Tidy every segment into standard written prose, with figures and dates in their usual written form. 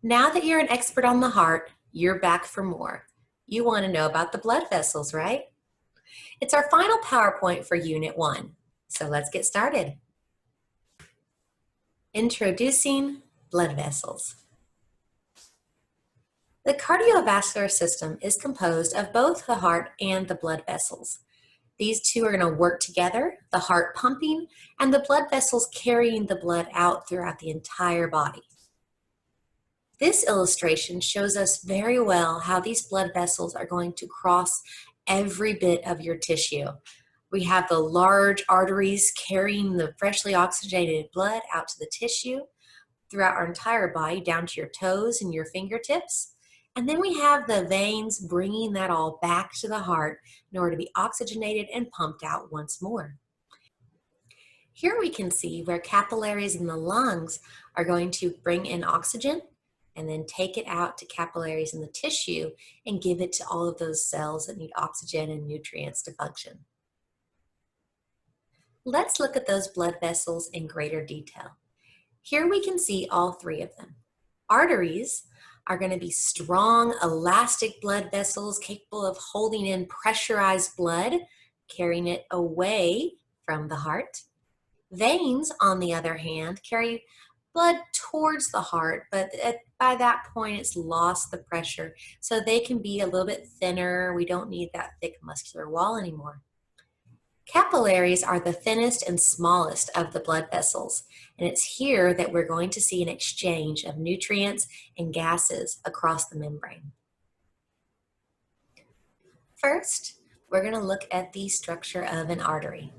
Now that you're an expert on the heart, you're back for more. You want to know about the blood vessels, right? It's our final PowerPoint for Unit 1, so let's get started. Introducing blood vessels. The cardiovascular system is composed of both the heart and the blood vessels. These two are going to work together, the heart pumping and the blood vessels carrying the blood out throughout the entire body. This illustration shows us very well how these blood vessels are going to cross every bit of your tissue. We have the large arteries carrying the freshly oxygenated blood out to the tissue throughout our entire body down to your toes and your fingertips. And then we have the veins bringing that all back to the heart in order to be oxygenated and pumped out once more. Here we can see where capillaries in the lungs are going to bring in oxygen and then take it out to capillaries in the tissue and give it to all of those cells that need oxygen and nutrients to function. Let's look at those blood vessels in greater detail. Here we can see all three of them. Arteries are going to be strong, elastic blood vessels capable of holding in pressurized blood, carrying it away from the heart. Veins, on the other hand, carry blood towards the heart, but by that point it's lost the pressure, so they can be a little bit thinner. We don't need that thick muscular wall anymore. Capillaries are the thinnest and smallest of the blood vessels, and it's here that we're going to see an exchange of nutrients and gases across the membrane. First, we're going to look at the structure of an artery.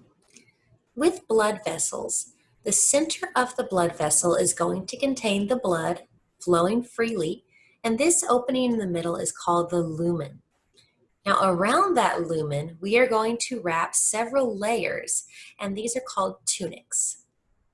With blood vessels, the center of the blood vessel is going to contain the blood flowing freely, and this opening in the middle is called the lumen. Now, around that lumen, we are going to wrap several layers, and these are called tunics.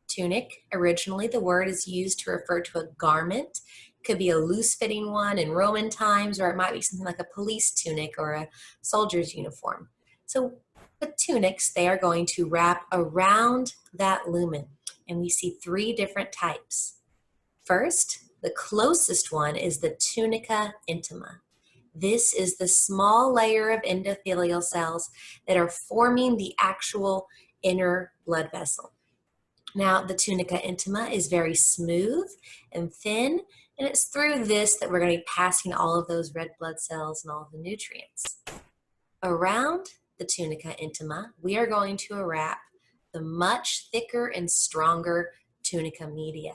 Tunic, originally the word is used to refer to a garment. It could be a loose-fitting one in Roman times, or it might be something like a police tunic or a soldier's uniform. So with tunics, they are going to wrap around that lumen, and we see three different types. First, the closest one is the tunica intima. This is the small layer of endothelial cells that are forming the actual inner blood vessel. Now, the tunica intima is very smooth and thin, and it's through this that we're going to be passing all of those red blood cells and all of the nutrients. Around the tunica intima, we are going to wrap the much thicker and stronger tunica media.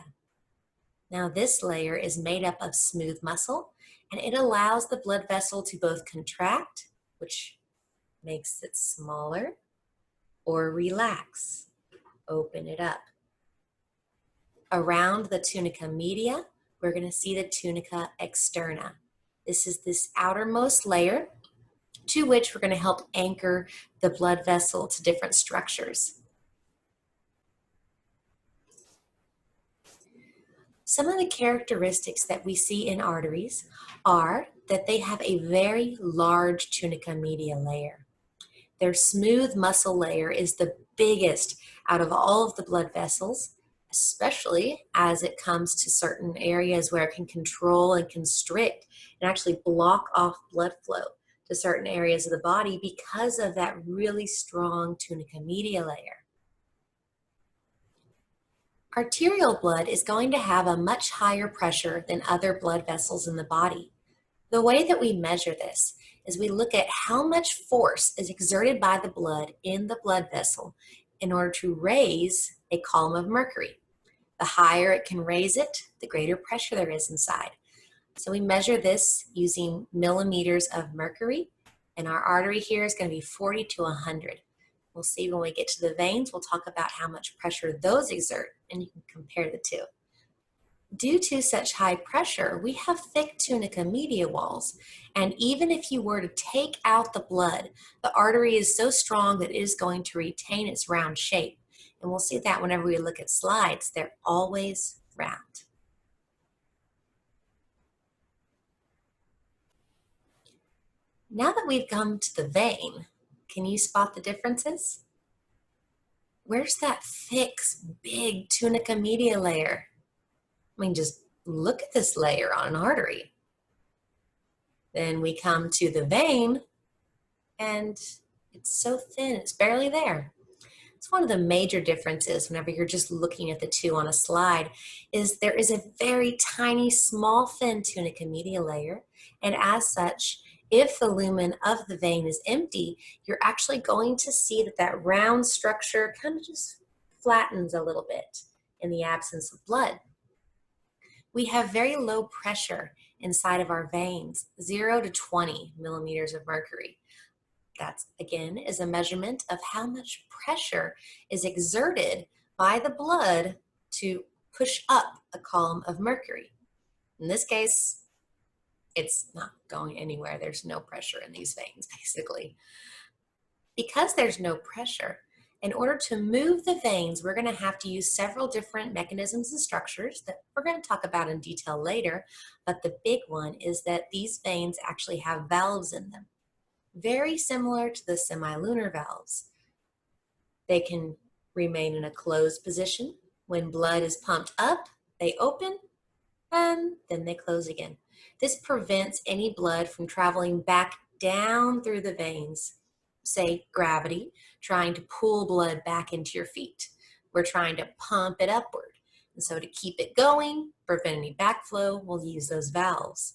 Now, this layer is made up of smooth muscle, and it allows the blood vessel to both contract, which makes it smaller, or relax, open it up. Around the tunica media, we're going to see the tunica externa. This is this outermost layer to which we're going to help anchor the blood vessel to different structures. Some of the characteristics that we see in arteries are that they have a very large tunica media layer. Their smooth muscle layer is the biggest out of all of the blood vessels, especially as it comes to certain areas where it can control and constrict and actually block off blood flow to certain areas of the body because of that really strong tunica media layer. Arterial blood is going to have a much higher pressure than other blood vessels in the body. The way that we measure this is we look at how much force is exerted by the blood in the blood vessel in order to raise a column of mercury. The higher it can raise it, the greater pressure there is inside. So we measure this using millimeters of mercury, and our artery here is going to be 40 to 100. We'll see when we get to the veins, we'll talk about how much pressure those exert, and you can compare the two. Due to such high pressure, we have thick tunica media walls, and even if you were to take out the blood, the artery is so strong that it is going to retain its round shape. And we'll see that whenever we look at slides, they're always round. Now that we've come to the vein, can you spot the differences? Where's that thick, big tunica media layer? I mean, just look at this layer on an artery. Then we come to the vein, and it's so thin, it's barely there. It's one of the major differences whenever you're just looking at the two on a slide is there is a very tiny, small, thin tunica media layer, and as such, if the lumen of the vein is empty, you're actually going to see that that round structure kind of just flattens a little bit in the absence of blood. We have very low pressure inside of our veins, 0 to 20 millimeters of mercury. That, again, is a measurement of how much pressure is exerted by the blood to push up a column of mercury. In this case, it's not going anywhere. There's no pressure in these veins, basically. Because there's no pressure, in order to move the veins, we're going to have to use several different mechanisms and structures that we're going to talk about in detail later. But the big one is that these veins actually have valves in them, very similar to the semilunar valves. They can remain in a closed position. When blood is pumped up, they open and then they close again. This prevents any blood from traveling back down through the veins. Say gravity, trying to pull blood back into your feet. We're trying to pump it upward. And so to keep it going, prevent any backflow, we'll use those valves.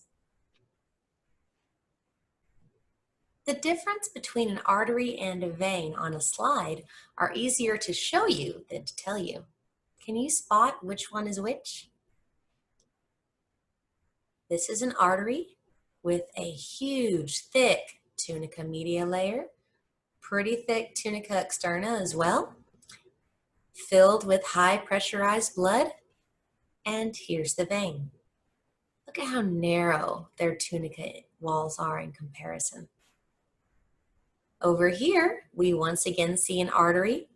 The difference between an artery and a vein on a slide are easier to show you than to tell you. Can you spot which one is which? This is an artery with a huge, thick tunica media layer, pretty thick tunica externa as well, filled with high pressurized blood, and here's the vein. Look at how narrow their tunica walls are in comparison. Over here, we once again see an artery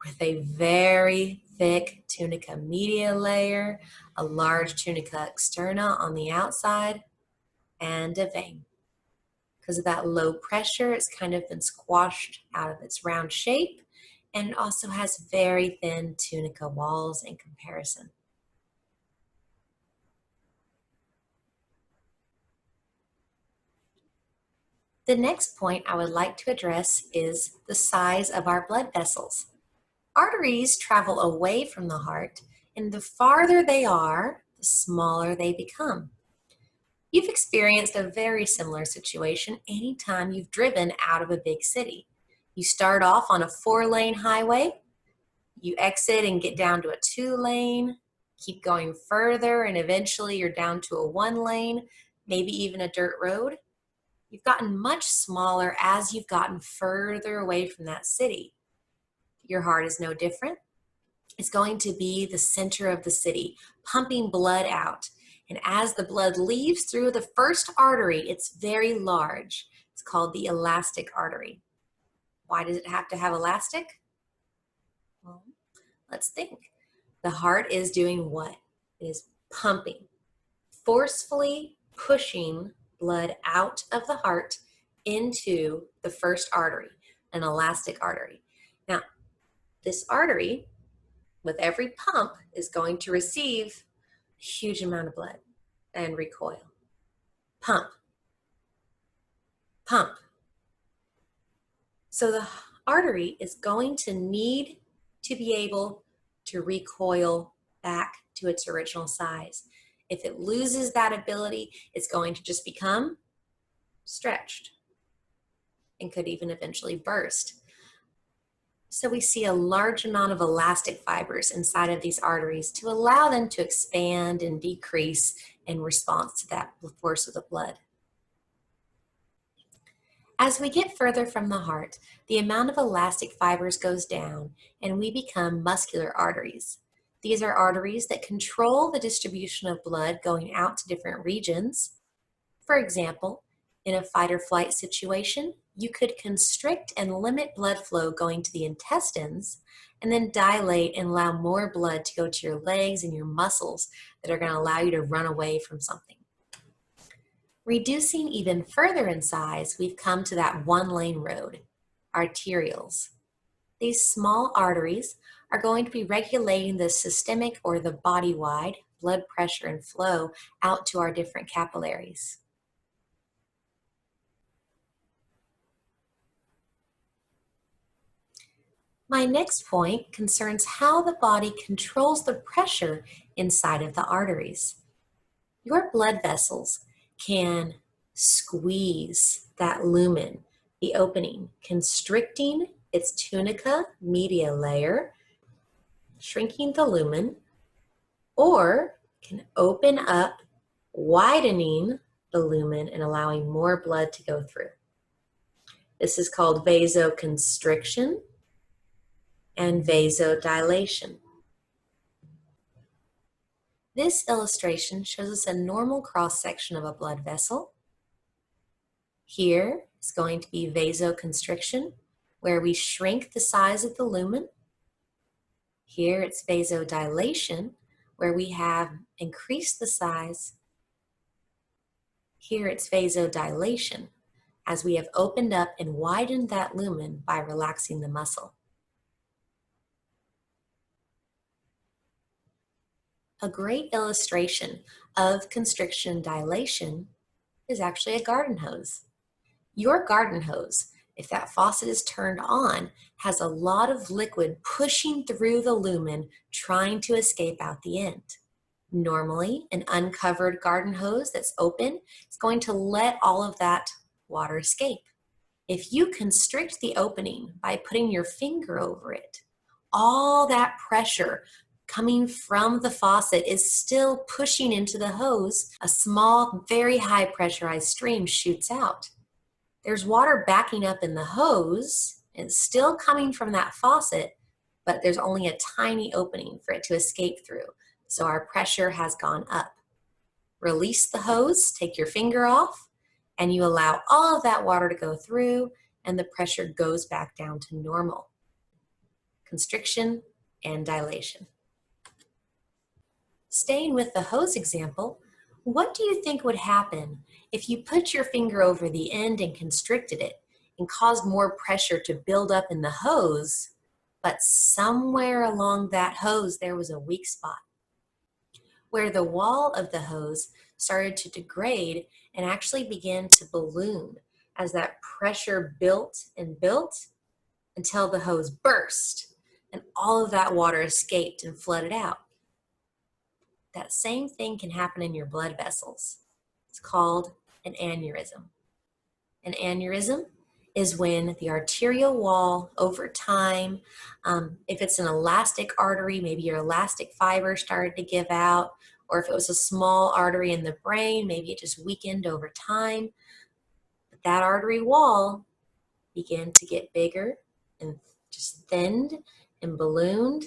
with a very thick tunica media layer, a large tunica externa on the outside, and a vein. Because of that low pressure, it's kind of been squashed out of its round shape, and it also has very thin tunica walls in comparison. The next point I would like to address is the size of our blood vessels. Arteries travel away from the heart, and the farther they are, the smaller they become. You've experienced a very similar situation anytime you've driven out of a big city. You start off on a 4-lane highway, you exit and get down to a 2-lane, keep going further, and eventually you're down to a 1-lane, maybe even a dirt road. You've gotten much smaller as you've gotten further away from that city. Your heart is no different. It's going to be the center of the city, pumping blood out. And as the blood leaves through the first artery, it's very large. It's called the elastic artery. Why does it have to have elastic? Well, let's think. The heart is doing what? It is pumping, forcefully pushing blood out of the heart into the first artery, an elastic artery. Now, this artery, with every pump, is going to receive a huge amount of blood and recoil. Pump, pump. So the artery is going to need to be able to recoil back to its original size. If it loses that ability, it's going to just become stretched and could even eventually burst. So we see a large amount of elastic fibers inside of these arteries to allow them to expand and decrease in response to that force of the blood. As we get further from the heart, the amount of elastic fibers goes down and we become muscular arteries. These are arteries that control the distribution of blood going out to different regions. For example, in a fight or flight situation, you could constrict and limit blood flow going to the intestines and then dilate and allow more blood to go to your legs and your muscles that are going to allow you to run away from something. Reducing even further in size, we've come to that 1-lane road, arterioles. These small arteries are going to be regulating the systemic or the body-wide blood pressure and flow out to our different capillaries. My next point concerns how the body controls the pressure inside of the arteries. Your blood vessels can squeeze that lumen, the opening, constricting its tunica media layer, shrinking the lumen, or can open up, widening the lumen and allowing more blood to go through. This is called vasoconstriction and vasodilation. This illustration shows us a normal cross-section of a blood vessel. Here is going to be vasoconstriction, where we shrink the size of the lumen. Here it's vasodilation, where we have increased the size. Here it's vasodilation, as we have opened up and widened that lumen by relaxing the muscle. A great illustration of constriction dilation is actually a garden hose. Your garden hose, if that faucet is turned on, has a lot of liquid pushing through the lumen, trying to escape out the end. Normally, an uncovered garden hose that's open is going to let all of that water escape. If you constrict the opening by putting your finger over it, all that pressure coming from the faucet is still pushing into the hose. A small, very high pressurized stream shoots out. There's water backing up in the hose and still coming from that faucet, but there's only a tiny opening for it to escape through. So our pressure has gone up. Release the hose, take your finger off, and you allow all of that water to go through, and the pressure goes back down to normal. Constriction and dilation. Staying with the hose example, what do you think would happen if you put your finger over the end and constricted it and caused more pressure to build up in the hose, but somewhere along that hose there was a weak spot where the wall of the hose started to degrade and actually began to balloon as that pressure built and built until the hose burst and all of that water escaped and flooded out. That same thing can happen in your blood vessels. It's called an aneurysm. An aneurysm is when the arterial wall over time, if it's an elastic artery, maybe your elastic fiber started to give out, or if it was a small artery in the brain, maybe it just weakened over time. But that artery wall began to get bigger and just thinned and ballooned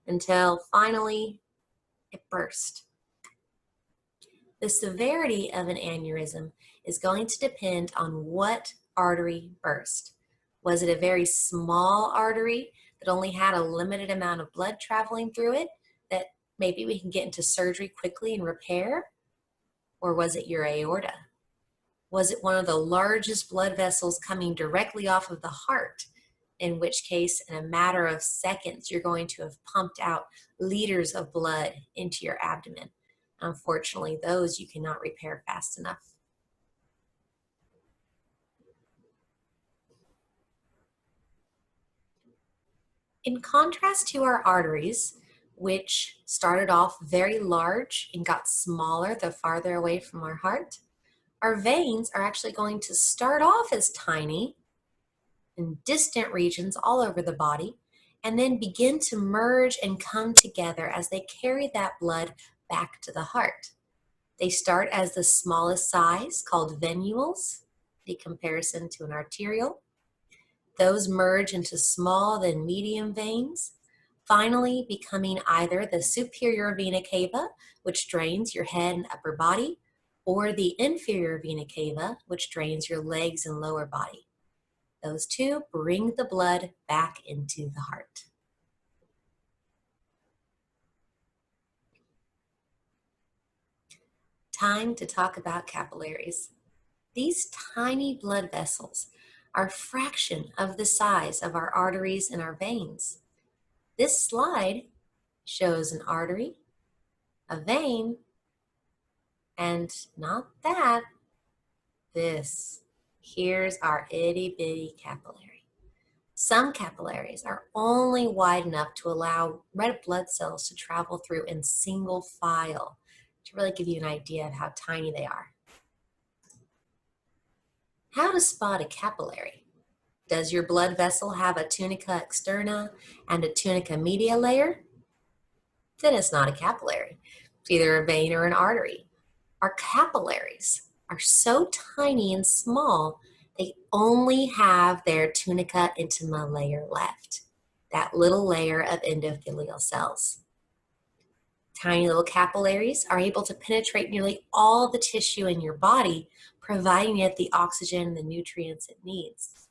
until finally it burst. The severity of an aneurysm is going to depend on what artery burst. Was it a very small artery that only had a limited amount of blood traveling through it that maybe we can get into surgery quickly and repair? Or was it your aorta? Was it one of the largest blood vessels coming directly off of the heart? In which case, in a matter of seconds, you're going to have pumped out liters of blood into your abdomen. Unfortunately, those you cannot repair fast enough. In contrast to our arteries, which started off very large and got smaller the farther away from our heart, our veins are actually going to start off as tiny in distant regions all over the body, and then begin to merge and come together as they carry that blood back to the heart. They start as the smallest size, called venules, the comparison to an arterial. Those merge into small, then medium veins, finally becoming either the superior vena cava, which drains your head and upper body, or the inferior vena cava, which drains your legs and lower body. Those two bring the blood back into the heart. Time to talk about capillaries. These tiny blood vessels are a fraction of the size of our arteries and our veins. This slide shows an artery a vein, and not that, this. Here's our itty bitty capillary. Some capillaries are only wide enough to allow red blood cells to travel through in single file, to really give you an idea of how tiny they are. How to spot a capillary? Does your blood vessel have a tunica externa and a tunica media layer? Then it's not a capillary. It's either a vein or an artery. Our capillaries are so tiny and small, they only have their tunica intima layer left, that little layer of endothelial cells. Tiny little capillaries are able to penetrate nearly all the tissue in your body, providing it the oxygen and the nutrients it needs.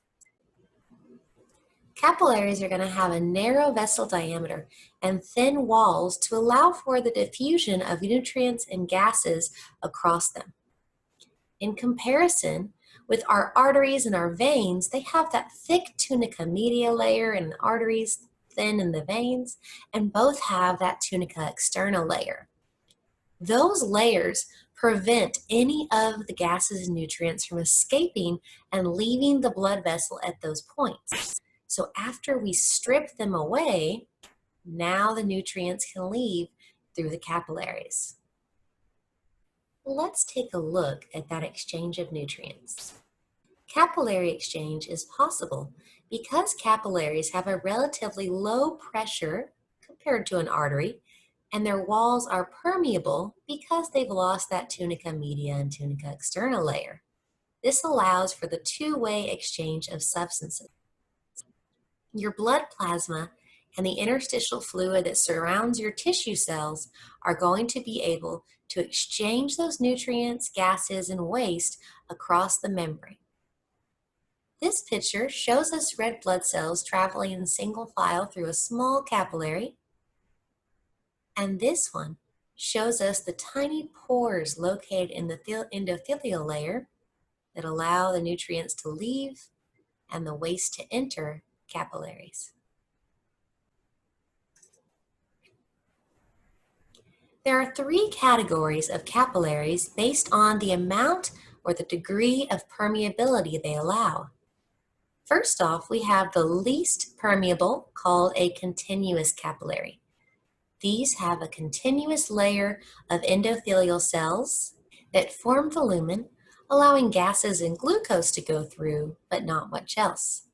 Capillaries are going to have a narrow vessel diameter and thin walls to allow for the diffusion of nutrients and gases across them. In comparison with our arteries and our veins, they have that thick tunica media layer in the arteries, thin in the veins, and both have that tunica externa layer. Those layers prevent any of the gases and nutrients from escaping and leaving the blood vessel at those points. So after we strip them away, now the nutrients can leave through the capillaries. Let's take a look at that exchange of nutrients. Capillary exchange is possible because capillaries have a relatively low pressure compared to an artery, and their walls are permeable because they've lost that tunica media and tunica externa layer. This allows for the two-way exchange of substances. Your blood plasma and the interstitial fluid that surrounds your tissue cells are going to be able to exchange those nutrients, gases, and waste across the membrane. This picture shows us red blood cells traveling in single file through a small capillary, and this one shows us the tiny pores located in the endothelial layer that allow the nutrients to leave and the waste to enter capillaries. There are three categories of capillaries based on the amount or the degree of permeability they allow. First off, we have the least permeable, called a continuous capillary. These have a continuous layer of endothelial cells that form the lumen, allowing gases and glucose to go through, but not much else.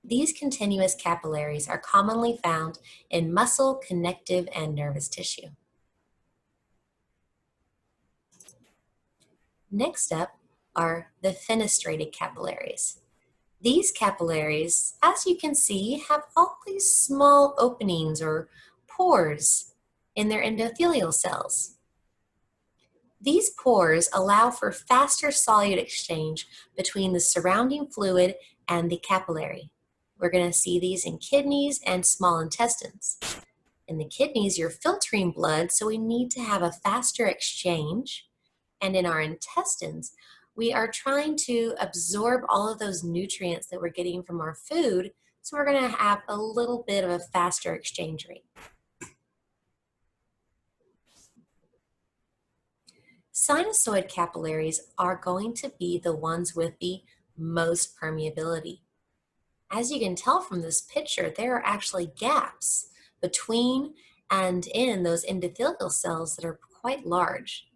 These continuous capillaries are commonly found in muscle, connective, and nervous tissue. Next up are the fenestrated capillaries. These capillaries, as you can see, have all these small openings or pores in their endothelial cells. These pores allow for faster solute exchange between the surrounding fluid and the capillary. We're going to see these in kidneys and small intestines. In the kidneys, you're filtering blood, so we need to have a faster exchange. And in our intestines, we are trying to absorb all of those nutrients that we're getting from our food, so we're going to have a little bit of a faster exchange rate. Sinusoid capillaries are going to be the ones with the most permeability. As you can tell from this picture, there are actually gaps between and in those endothelial cells that are quite large.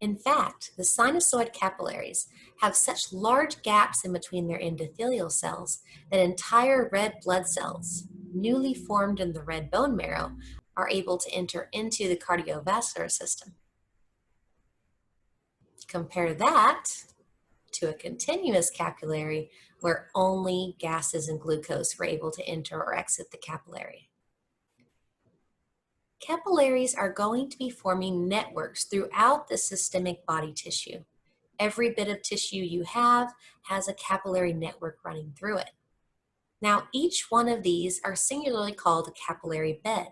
In fact, the sinusoid capillaries have such large gaps in between their endothelial cells that entire red blood cells, newly formed in the red bone marrow, are able to enter into the cardiovascular system. Compare that to a continuous capillary where only gases and glucose were able to enter or exit the capillary. Capillaries are going to be forming networks throughout the systemic body tissue. Every bit of tissue you have has a capillary network running through it. Now, each one of these are singularly called a capillary bed.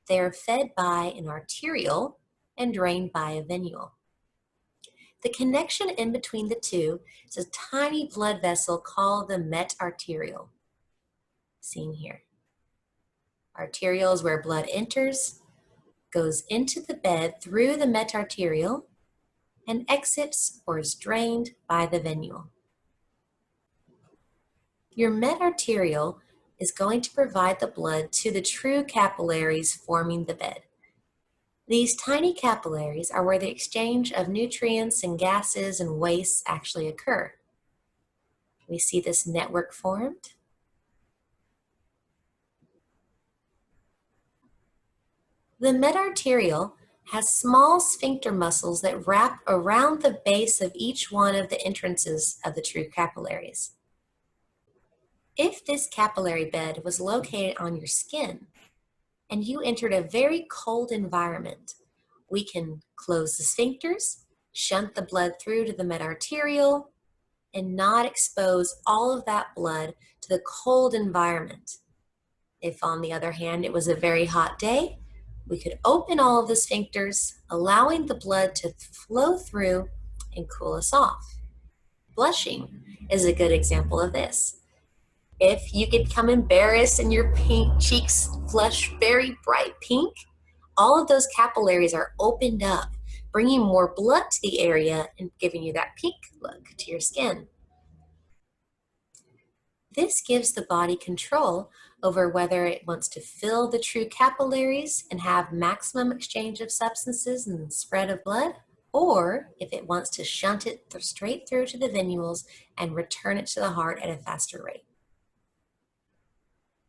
They are fed by an arteriole and drained by a venule. The connection in between the two is a tiny blood vessel called the metarteriole, seen here. Arteriole is where blood enters, goes into the bed through the metarterial and exits or is drained by the venule. Your medarterial is going to provide the blood to the true capillaries forming the bed. These tiny capillaries are where the exchange of nutrients and gases and wastes actually occur. We see this network formed. The medarterial has small sphincter muscles that wrap around the base of each one of the entrances of the true capillaries. If this capillary bed was located on your skin and you entered a very cold environment, we can close the sphincters, shunt the blood through to the medarterial, and not expose all of that blood to the cold environment. If, on the other hand, it was a very hot day, we could open all of the sphincters, allowing the blood to flow through and cool us off. Blushing is a good example of this. If you become embarrassed and your pink cheeks flush very bright pink, all of those capillaries are opened up, bringing more blood to the area and giving you that pink look to your skin. This gives the body control over whether it wants to fill the true capillaries and have maximum exchange of substances and spread of blood, or if it wants to shunt it straight through to the venules and return it to the heart at a faster rate.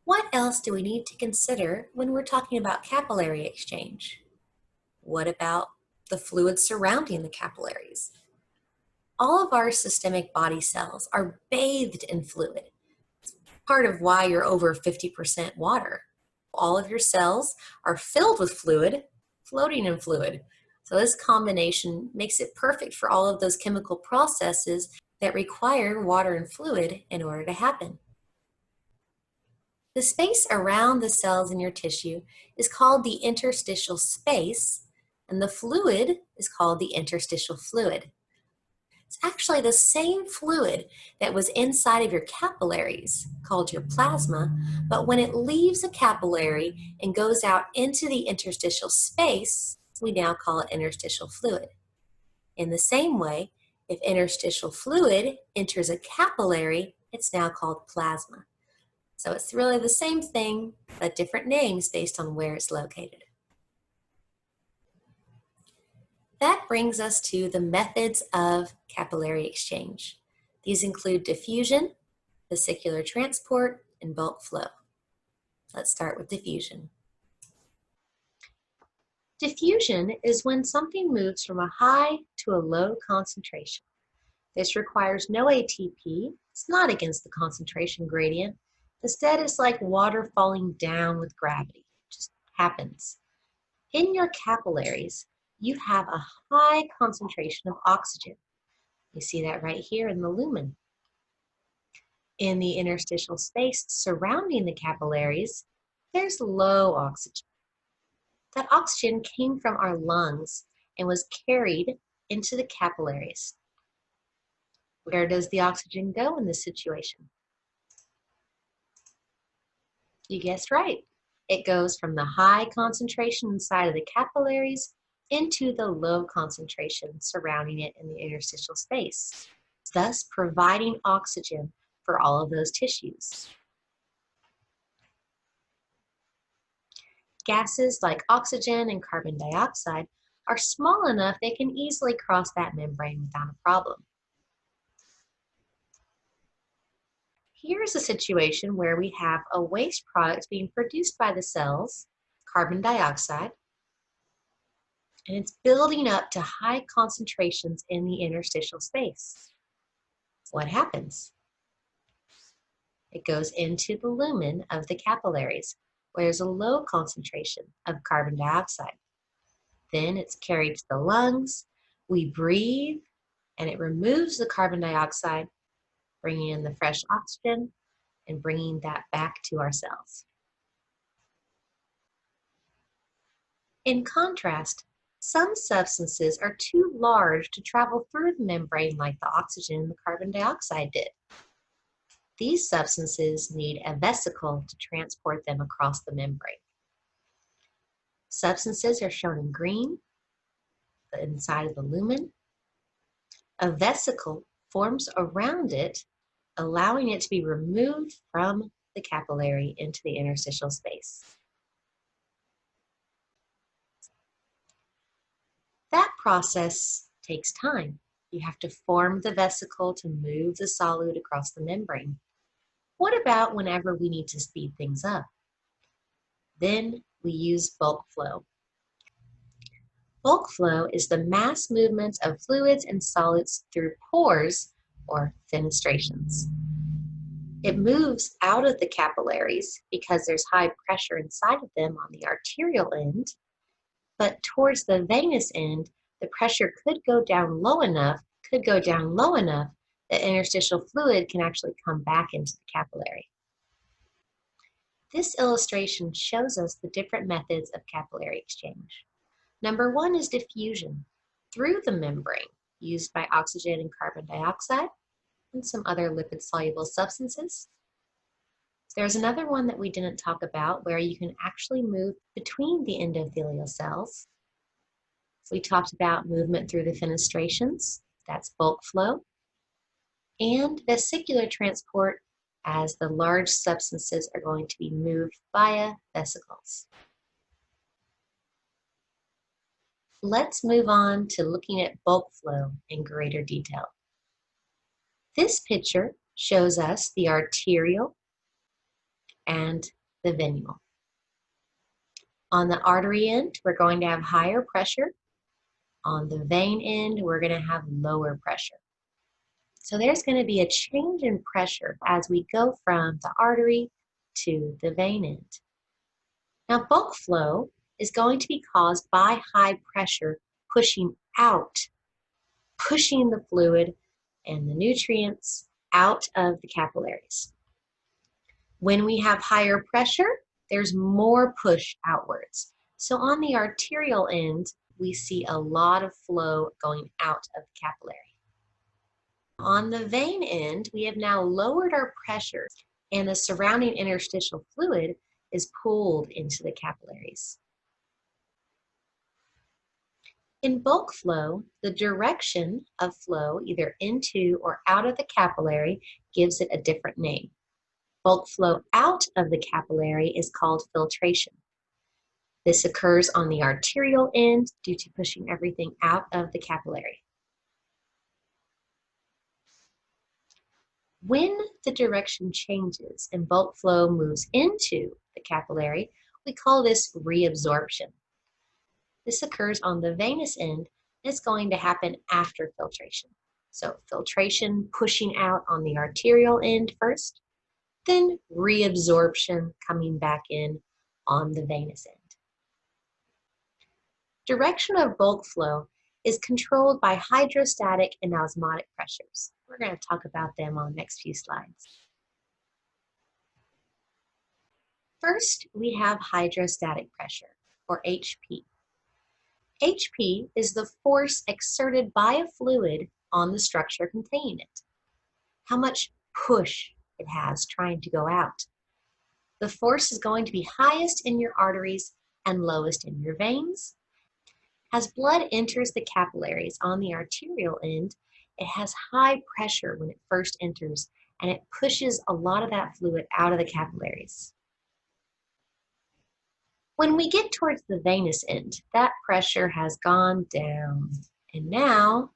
What else do we need to consider when we're talking about capillary exchange? What about the fluid surrounding the capillaries? All of our systemic body cells are bathed in fluid. Part of why you're over 50% water. All of your cells are filled with fluid, floating in fluid. So this combination makes it perfect for all of those chemical processes that require water and fluid in order to happen. The space around the cells in your tissue is called the interstitial space, and the fluid is called the interstitial fluid. It's actually the same fluid that was inside of your capillaries, called your plasma, but when it leaves a capillary and goes out into the interstitial space, we now call it interstitial fluid. In the same way, if interstitial fluid enters a capillary, it's now called plasma. So it's really the same thing, but different names based on where it's located. That brings us to the methods of capillary exchange. These include diffusion, vesicular transport, and bulk flow. Let's start with diffusion. Diffusion is when something moves from a high to a low concentration. This requires no ATP. It's not against the concentration gradient. Instead, it's like water falling down with gravity. It just happens. In your capillaries, you have a high concentration of oxygen. You see that right here in the lumen. In the interstitial space surrounding the capillaries, there's low oxygen. That oxygen came from our lungs and was carried into the capillaries. Where does the oxygen go in this situation? You guessed right. It goes from the high concentration inside of the capillaries into the low concentration surrounding it in the interstitial space, thus providing oxygen for all of those tissues. Gases like oxygen and carbon dioxide are small enough they can easily cross that membrane without a problem. Here's a situation where we have a waste product being produced by the cells, carbon dioxide, and it's building up to high concentrations in the interstitial space. What happens? It goes into the lumen of the capillaries, where there's a low concentration of carbon dioxide. Then it's carried to the lungs, we breathe, and it removes the carbon dioxide, bringing in the fresh oxygen and bringing that back to our cells. In contrast, some substances are too large to travel through the membrane like the oxygen and the carbon dioxide did. These substances need a vesicle to transport them across the membrane. Substances are shown in green, the inside of the lumen. A vesicle forms around it, allowing it to be removed from the capillary into the interstitial space. That process takes time. You have to form the vesicle to move the solute across the membrane. What about whenever we need to speed things up? Then we use bulk flow. Bulk flow is the mass movement of fluids and solids through pores or fenestrations. It moves out of the capillaries because there's high pressure inside of them on the arterial end, but towards the venous end, the pressure could go down low enough that interstitial fluid can actually come back into the capillary. This illustration shows us the different methods of capillary exchange. Number one is diffusion through the membrane, used by oxygen and carbon dioxide and some other lipid-soluble substances. There's another one that we didn't talk about where you can actually move between the endothelial cells. We talked about movement through the fenestrations, that's bulk flow, and vesicular transport as the large substances are going to be moved via vesicles. Let's move on to looking at bulk flow in greater detail. This picture shows us the arterial and the venule. On the artery end, we're going to have higher pressure. On the vein end, we're going to have lower pressure. So there's going to be a change in pressure as we go from the artery to the vein end. Now, bulk flow is going to be caused by high pressure pushing the fluid and the nutrients out of the capillaries. When we have higher pressure, there's more push outwards. So on the arterial end, we see a lot of flow going out of the capillary. On the vein end, we have now lowered our pressure and the surrounding interstitial fluid is pulled into the capillaries. In bulk flow, the direction of flow either into or out of the capillary gives it a different name. Bulk flow out of the capillary is called filtration. This occurs on the arterial end due to pushing everything out of the capillary. When the direction changes and bulk flow moves into the capillary, we call this reabsorption. This occurs on the venous end, and it's going to happen after filtration. So filtration pushing out on the arterial end first, then reabsorption coming back in on the venous end. Direction of bulk flow is controlled by hydrostatic and osmotic pressures. We're going to talk about them on the next few slides. First, we have hydrostatic pressure, or HP. HP is the force exerted by a fluid on the structure containing it. How much push it has trying to go out. The force is going to be highest in your arteries and lowest in your veins. As blood enters the capillaries on the arterial end, it has high pressure when it first enters, and it pushes a lot of that fluid out of the capillaries. When we get towards the venous end, that pressure has gone down, and now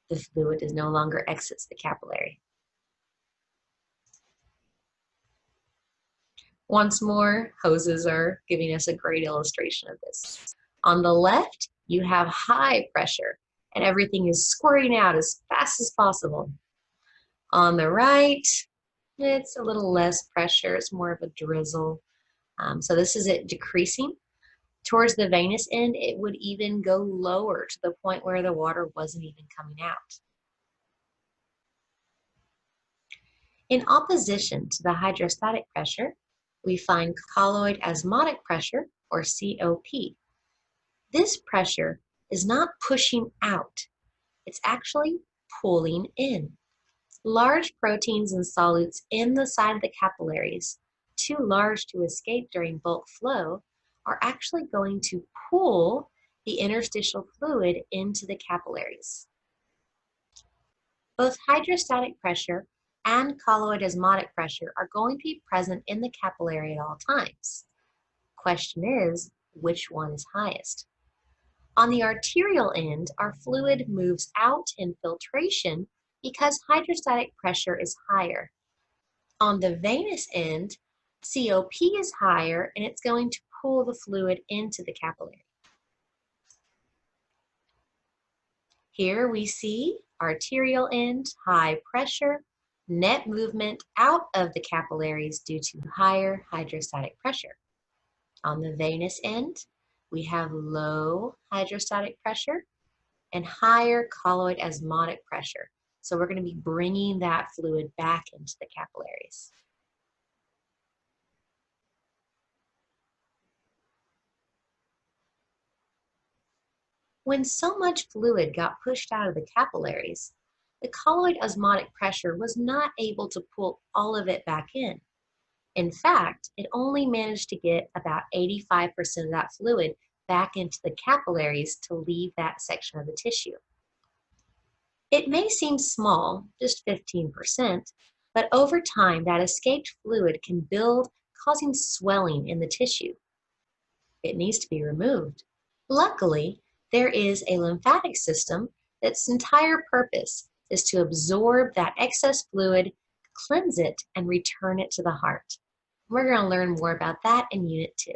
the fluid no longer exits the capillary. Once more, hoses are giving us a great illustration of this. On the left, you have high pressure, and everything is squirting out as fast as possible. On the right, it's a little less pressure, it's more of a drizzle. So this is it decreasing. Towards the venous end, it would even go lower to the point where the water wasn't even coming out. In opposition to the hydrostatic pressure, we find colloid osmotic pressure, or COP. This pressure is not pushing out, it's actually pulling in. Large proteins and solutes in the side of the capillaries, too large to escape during bulk flow, are actually going to pull the interstitial fluid into the capillaries. Both hydrostatic pressure and colloid osmotic pressure are going to be present in the capillary at all times. Question is, which one is highest? On the arterial end, our fluid moves out in filtration because hydrostatic pressure is higher. On the venous end, COP is higher and it's going to pull the fluid into the capillary. Here we see arterial end, high pressure, net movement out of the capillaries due to higher hydrostatic pressure. On the venous end, we have low hydrostatic pressure and higher colloid osmotic pressure. So we're going to be bringing that fluid back into the capillaries. When so much fluid got pushed out of the capillaries, the colloid osmotic pressure was not able to pull all of it back in. In fact, it only managed to get about 85% of that fluid back into the capillaries to leave that section of the tissue. It may seem small, just 15%, but over time that escaped fluid can build, causing swelling in the tissue. It needs to be removed. Luckily, there is a lymphatic system that's entire purpose is to absorb that excess fluid, cleanse it, and return it to the heart. We're going to learn more about that in Unit 2.